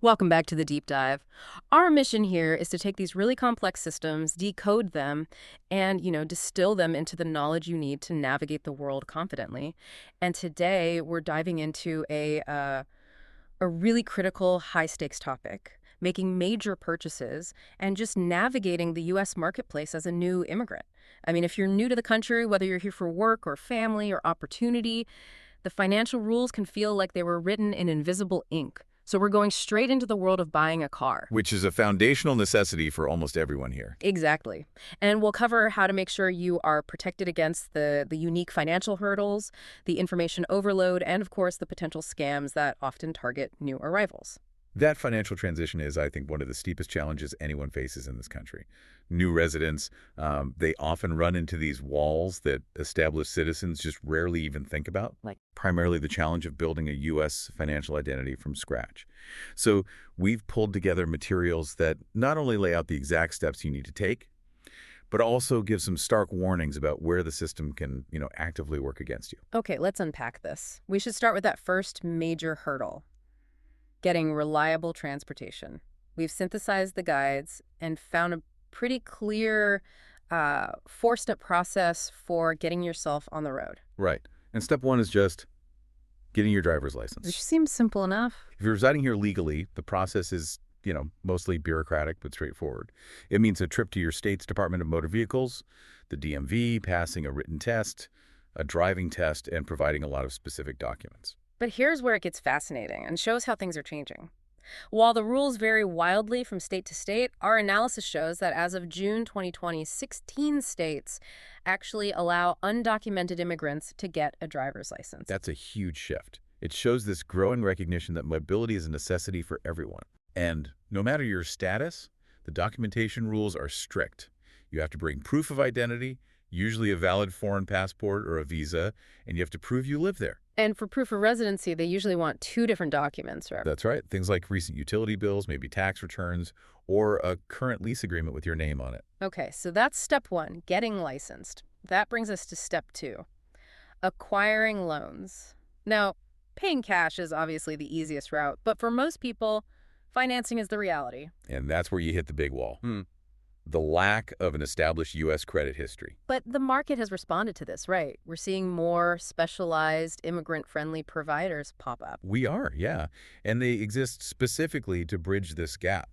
Welcome back to the deep dive. Our mission here is to take these really complex systems, decode them, and, distill them into the knowledge you need to navigate the world confidently. And today we're diving into a really critical, high-stakes topic, making major purchases and just navigating the U.S. marketplace as a new immigrant. I mean, if you're new to the country, whether you're here for work or family or opportunity, the financial rules can feel like they were written in invisible ink. So we're going straight into the world of buying a car. Which is a foundational necessity for almost everyone here. Exactly. And we'll cover how to make sure you are protected against the unique financial hurdles, the information overload, and of course, the potential scams that often target new arrivals. That financial transition is, I think, one of the steepest challenges anyone faces in this country. New residents, they often run into these walls that established citizens just rarely even think about, Like, primarily the challenge of building a U.S. financial identity from scratch. So we've pulled together materials that not only lay out the exact steps you need to take, but also give some stark warnings about where the system can, actively work against you. okay, let's unpack this. We should start with that first major hurdle, getting reliable transportation. We've synthesized the guides and found a pretty clear four-step process for getting yourself on the road. Right. And step one is just getting your driver's Which license. seems simple enough. If you're residing here legally, the process is, mostly bureaucratic but straightforward. It means a trip to your state's Department of Motor Vehicles, the DMV, passing a written test, a driving test, and providing a lot of specific documents. But here's where it gets fascinating and shows how things are changing. While the rules vary wildly from state to state, our analysis shows that as of June 2020, 16 states actually allow undocumented immigrants to get a driver's license. That's a huge shift. It shows this growing recognition that mobility is a necessity for everyone. And no matter your status, the documentation rules are strict. You have to bring proof of identity, usually a valid foreign passport or a visa, and you have to prove you live there. And for proof of residency, they usually want two different documents, right? That's right. Things like recent utility bills, maybe tax returns, or a current lease agreement with your name on it. Okay, so that's step one, getting licensed. That brings us to step two, acquiring loans. Now, paying cash is obviously the easiest route, but for most people, financing is the reality. And that's where you hit the big wall. The lack of an established U.S. credit history. But the market has responded to this, right? We're seeing more specialized immigrant-friendly providers pop up. We are, yeah. And they exist specifically to bridge this gap.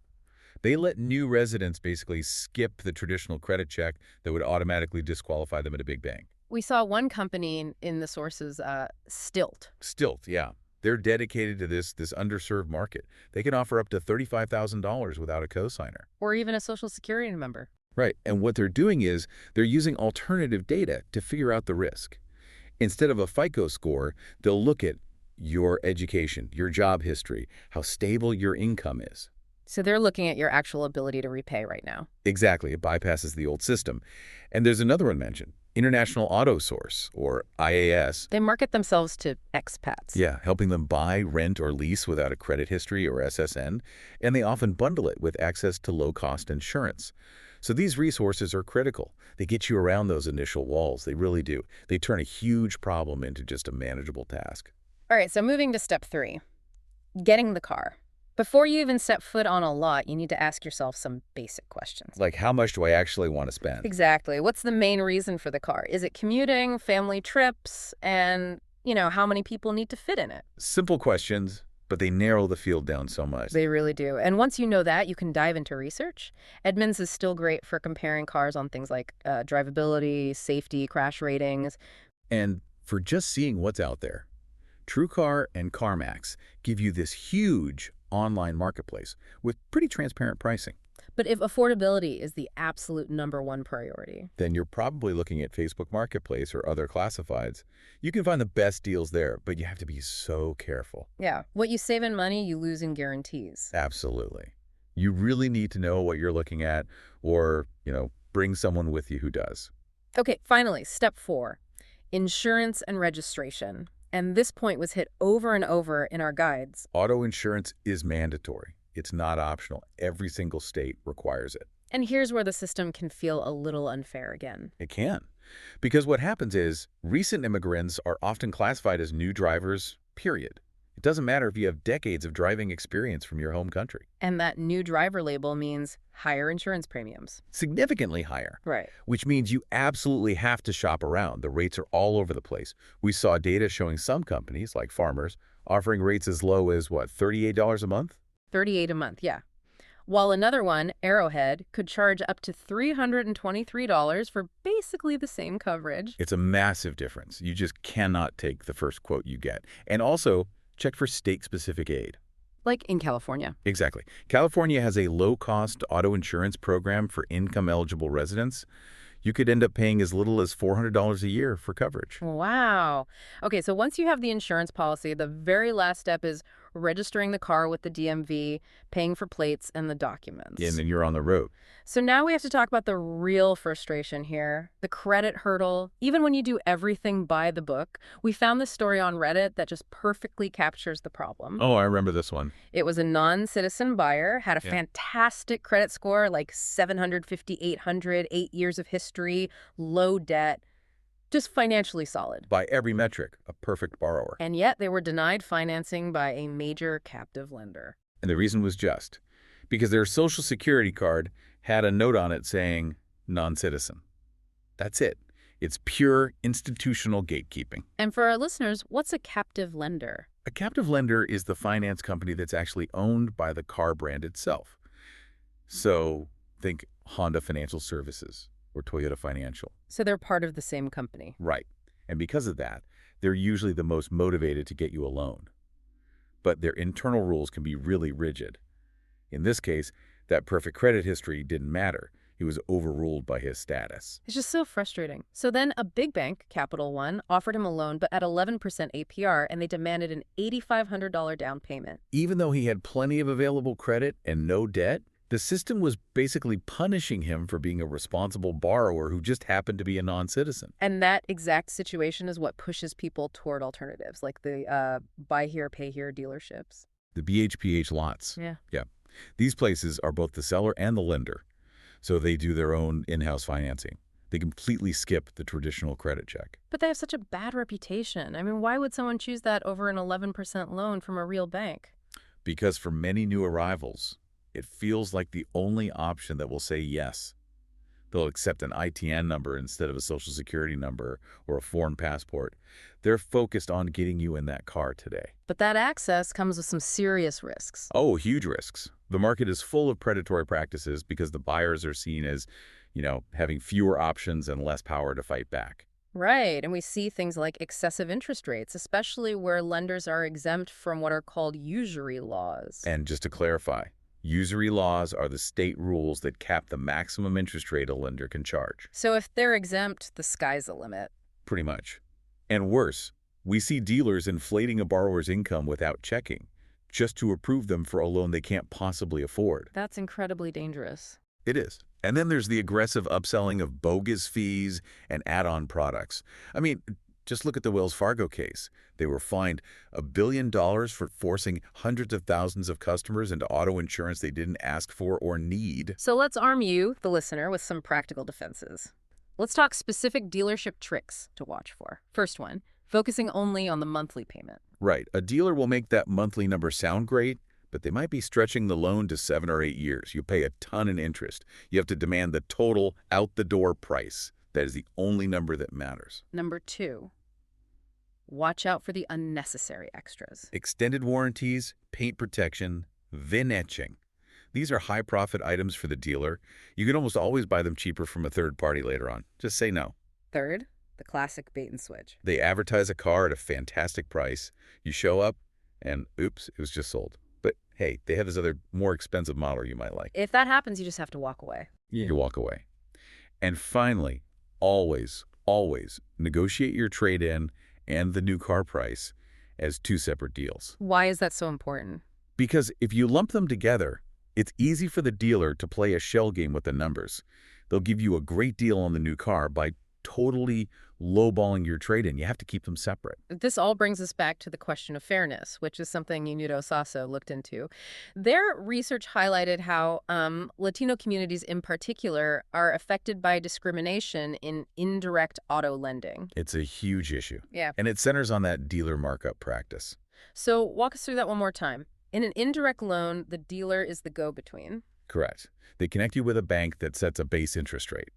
They let new residents basically skip the traditional credit check that would automatically disqualify them at a big bank. We saw one company in the sources, Stilt. Stilt, yeah. They're dedicated to this underserved market. They can offer up to $35,000 without a cosigner. Or even a Social Security number. Right, and what they're doing is they're using alternative data to figure out the risk. Instead of a FICO score, they'll look at your education, your job history, how stable your income is. So they're looking at your actual ability to repay right now. Exactly, it bypasses the old system. And there's another one mentioned, International Auto Source, or IAS. They market themselves to expats. Yeah, helping them buy, rent, or lease without a credit history or SSN, and they often bundle it with access to low-cost insurance. So these resources are critical. They get you around those initial walls. They really do. They turn a huge problem into just a manageable task. All right, so moving to step three, getting the car. Before you even step foot on a lot, you need to ask yourself some basic questions. Like, how much do I actually want to spend? Exactly. What's the main reason for the car? Is it commuting, family trips, and, how many people need to fit in it? Simple questions, but they narrow the field down so much. They really do. And once you know that, you can dive into research. Edmunds is still great for comparing cars on things like drivability, safety, crash ratings. And for just seeing what's out there, TrueCar and CarMax give you this huge online marketplace with pretty transparent pricing. But if affordability is the absolute #1 priority, Then you're probably looking at Facebook Marketplace or other classifieds. You can find the best deals there, but you have to be so careful. yeah, what you save in money, you lose in guarantees. Absolutely. You really need to know what you're looking at or, bring someone with you who does. Okay, finally, step 4, insurance and registration. And this point was hit over and over in our guides. Auto insurance is mandatory. It's not optional. Every single state requires it. And here's where the system can feel a little unfair again. It can. Because what happens is recent immigrants are often classified as new drivers, period. It doesn't matter if you have decades of driving experience from your home country. And that new driver label means higher insurance premiums. Significantly higher, Right. which means you absolutely have to shop around. The rates are all over the place. We saw data showing some companies, like Farmers, offering rates as low as, what, $38 a month? 38 a month, yeah. While another one, Arrowhead, could charge up to $323 for basically the same coverage. It's a massive difference. You just cannot take the first quote you get. And also, check for state-specific aid. Like in California. Exactly. California has a low-cost auto insurance program for income-eligible residents. You could end up paying as little as $400 a year for coverage. Wow. Okay, so once you have the insurance policy, the very last step is registering the car with the DMV, paying for plates and the documents. And then you're on the road. So now we have to talk about the real frustration here, the credit hurdle. Even when you do everything by the book, we found this story on Reddit that just perfectly captures the problem. Oh, I remember this one. It was a non-citizen buyer, had a Yeah. fantastic credit score, like 750, 800, 8 years of history, low debt, just financially solid. By every metric, a perfect borrower. And yet they were denied financing by a major captive lender. And the reason was just because their Social Security card had a note on it saying non-citizen. That's it. It's pure institutional gatekeeping. And for our listeners, what's a captive lender? A captive lender is the finance company that's actually owned by the car brand itself. So think Honda Financial Services or Toyota Financial. So they're part of the same company. Right. And because of that, they're usually the most motivated to get you a loan. But their internal rules can be really rigid. In this case, that perfect credit history didn't matter. He was overruled by his status. It's just so frustrating. So then a big bank, Capital One, offered him a loan, but at 11% APR, and they demanded an $8,500 down payment. Even though he had plenty of available credit and no debt, the system was basically punishing him for being a responsible borrower who just happened to be a non-citizen. And that exact situation is what pushes people toward alternatives, like the buy here, pay here dealerships. The BHPH lots. Yeah. Yeah. These places are both the seller and the lender, so they do their own in-house financing. They completely skip the traditional credit check. But they have such a bad reputation. I mean, why would someone choose that over an 11% loan from a real bank? Because for many new arrivals, it feels like the only option that will say yes. They'll accept an ITN number instead of a Social Security number or a foreign passport. They're focused on getting you in that car today. But that access comes with some serious risks. Oh, huge risks. The market is full of predatory practices because the buyers are seen as, having fewer options and less power to fight back. Right, and we see things like excessive interest rates, especially where lenders are exempt from what are called usury laws. And just to clarify, usury laws are the state rules that cap the maximum interest rate a lender can charge. So if they're exempt, the sky's the limit. Pretty much. And worse, we see dealers inflating a borrower's income without checking, just to approve them for a loan they can't possibly afford. That's incredibly dangerous. It is. And then there's the aggressive upselling of bogus fees and add-on products. I mean, just look at the Wells Fargo case. They were fined $1 billion for forcing hundreds of thousands of customers into auto insurance they didn't ask for or need. So let's arm you, the listener, with some practical defenses. Let's talk specific dealership tricks to watch for. First one, focusing only on the monthly payment. Right. A dealer will make that monthly number sound great, but they might be stretching the loan to 7 or 8 years. You pay a ton in interest. You have to demand the total out-the-door price. That is the only number that matters. Number two, watch out for the unnecessary extras. Extended warranties, paint protection, VIN etching. These are high-profit items for the dealer. You can almost always buy them cheaper from a third party later on. Just say no. Third, the classic bait and switch. They advertise a car at a fantastic price. You show up, and oops, it was just sold. But hey, they have this other more expensive model you might like. If that happens, you just have to walk away. You walk away. And finally, always, always negotiate your trade-in and the new car price as 2 separate deals. Why is that so important? Because if you lump them together, it's easy for the dealer to play a shell game with the numbers. They'll give you a great deal on the new car by totally lowballing your trade-in. You have to keep them separate. This all brings us back to the question of fairness, which is something Unido Sasso looked into. Their research highlighted how Latino communities in particular are affected by discrimination in indirect auto lending. It's a huge issue. Yeah. And it centers on that dealer markup practice. So walk us through that one more time. In an indirect loan, the dealer is the go-between. Correct. They connect you with a bank that sets a base interest rate.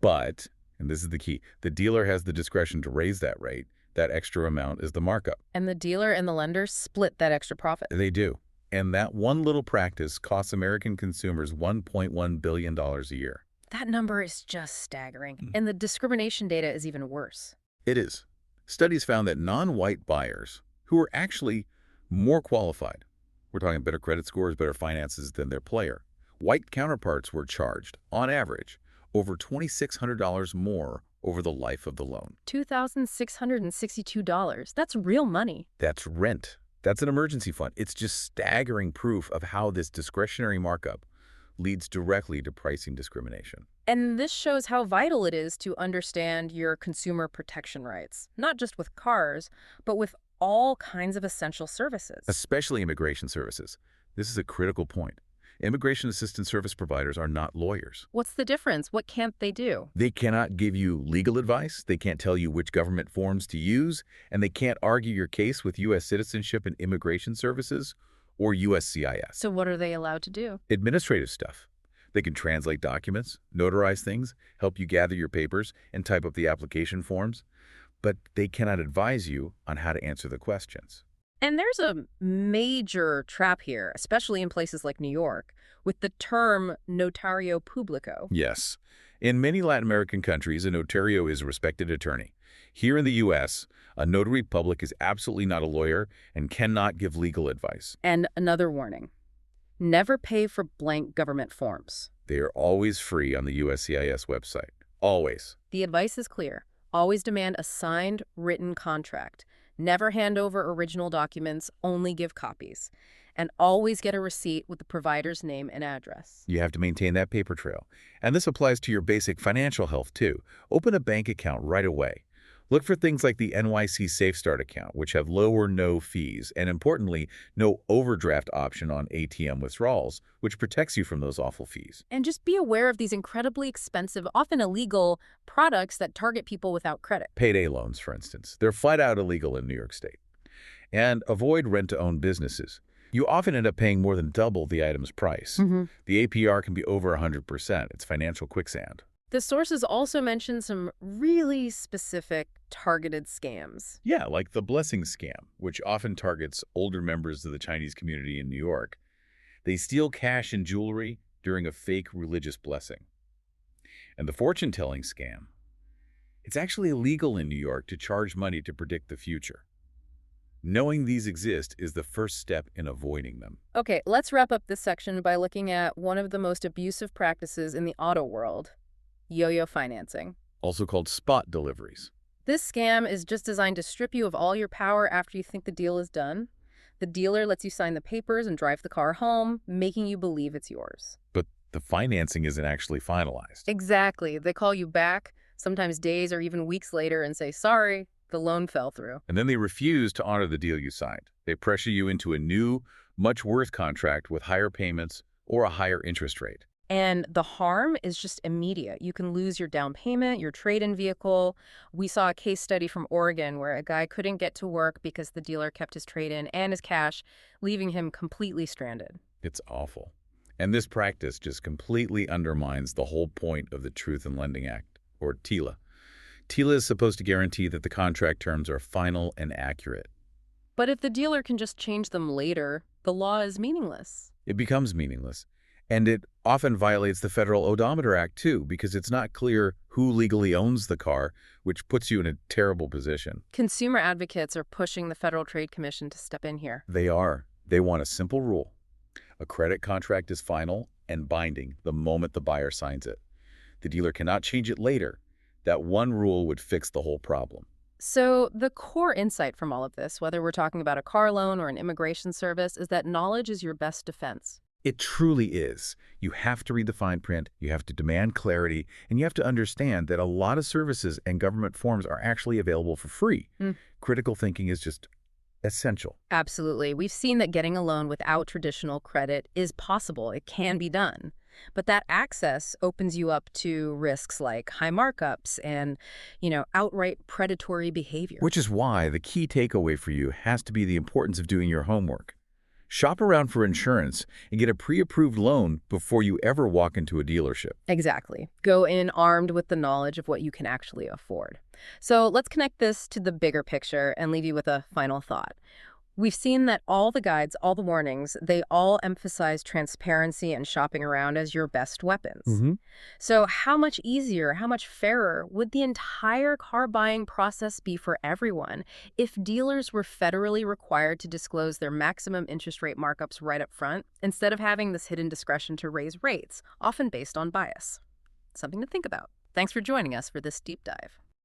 But, and this is the key, the dealer has the discretion to raise that rate. That extra amount is the markup. And the dealer and the lender split that extra profit. They do. And that one little practice costs American consumers $1.1 billion a year. That number is just staggering. Mm. And the discrimination data is even worse. It is. Studies found that non-white buyers, who are actually more qualified, we're talking better credit scores, better finances than their player, white counterparts were charged, on average, over $2,600 more over the life of the loan. $2,662. That's real money. That's rent. That's an emergency fund. It's just staggering proof of how this discretionary markup leads directly to pricing discrimination. And this shows how vital it is to understand your consumer protection rights, not just with cars, but with all kinds of essential services. Especially immigration services. This is a critical point. Immigration assistance service providers are not lawyers. What's the difference? What can't they do? They cannot give you legal advice, they can't tell you which government forms to use, and they can't argue your case with U.S. Citizenship and Immigration Services or USCIS. So what are they allowed to do? Administrative stuff. They can translate documents, notarize things, help you gather your papers, and type up the application forms, but they cannot advise you on how to answer the questions. And there's a major trap here, especially in places like New York, with the term notario publico. Yes. In many Latin American countries, a notario is a respected attorney. Here in the U.S., a notary public is absolutely not a lawyer and cannot give legal advice. And another warning, never pay for blank government forms. They are always free on the USCIS website. Always. The advice is clear. Always demand a signed, written contract. Never hand over original documents, only give copies. And always get a receipt with the provider's name and address. You have to maintain that paper trail. And this applies to your basic financial health, too. Open a bank account right away. Look for things like the NYC Safe Start account, which have low or no fees, and importantly, no overdraft option on ATM withdrawals, which protects you from those awful fees. And just be aware of these incredibly expensive, often illegal, products that target people without credit. Payday loans, for instance. They're flat out illegal in New York State. And avoid rent-to-own businesses. You often end up paying more than double the item's price. The APR can be over 100%. It's financial quicksand. The sources also mention some really specific targeted scams. Yeah, like the blessing scam, which often targets older members of the Chinese community in New York. They steal cash and jewelry during a fake religious blessing. And the fortune-telling scam. It's actually illegal in New York to charge money to predict the future. Knowing these exist is the first step in avoiding them. Okay, let's wrap up this section by looking at one of the most abusive practices in the auto world, yo-yo financing. Also called spot deliveries. This scam is just designed to strip you of all your power after you think the deal is done. The dealer lets you sign the papers and drive the car home, making you believe it's yours. But the financing isn't actually finalized. Exactly. They call you back, sometimes days or even weeks later, and say, sorry, the loan fell through. And then they refuse to honor the deal you signed. They pressure you into a new, much worse contract with higher payments or a higher interest rate. And the harm is just immediate. You can lose your down payment, your trade-in vehicle. We saw a case study from Oregon where a guy couldn't get to work because the dealer kept his trade-in and his cash, leaving him completely stranded. It's awful. And this practice just completely undermines the whole point of the Truth in Lending Act, or TILA. TILA is supposed to guarantee that the contract terms are final and accurate. But if the dealer can just change them later, the law is meaningless. It becomes meaningless. And it often violates the Federal Odometer Act, too, because it's not clear who legally owns the car, which puts you in a terrible position. Consumer advocates are pushing the Federal Trade Commission to step in here. They are. They want a simple rule. A credit contract is final and binding the moment the buyer signs it. The dealer cannot change it later. That one rule would fix the whole problem. So the core insight from all of this, whether we're talking about a car loan or an immigration service, is that knowledge is your best defense. It truly is. You have to read the fine print, you have to demand clarity, and you have to understand that a lot of services and government forms are actually available for free. Critical thinking is just essential. Absolutely. We've seen that getting a loan without traditional credit is possible. It can be done. But that access opens you up to risks like high markups and, outright predatory behavior. Which is why the key takeaway for you has to be the importance of doing your homework. Shop around for insurance and get a pre-approved loan before you ever walk into a dealership. Exactly. Go in armed with the knowledge of what you can actually afford. So let's connect this to the bigger picture and leave you with a final thought. We've seen that all the guides, all the warnings, they all emphasize transparency and shopping around as your best weapons. hmm So how much easier, how much fairer would the entire car buying process be for everyone if dealers were federally required to disclose their maximum interest rate markups right up front, instead of having this hidden discretion to raise rates, often based on bias? Something to think about. Thanks for joining us for this deep dive.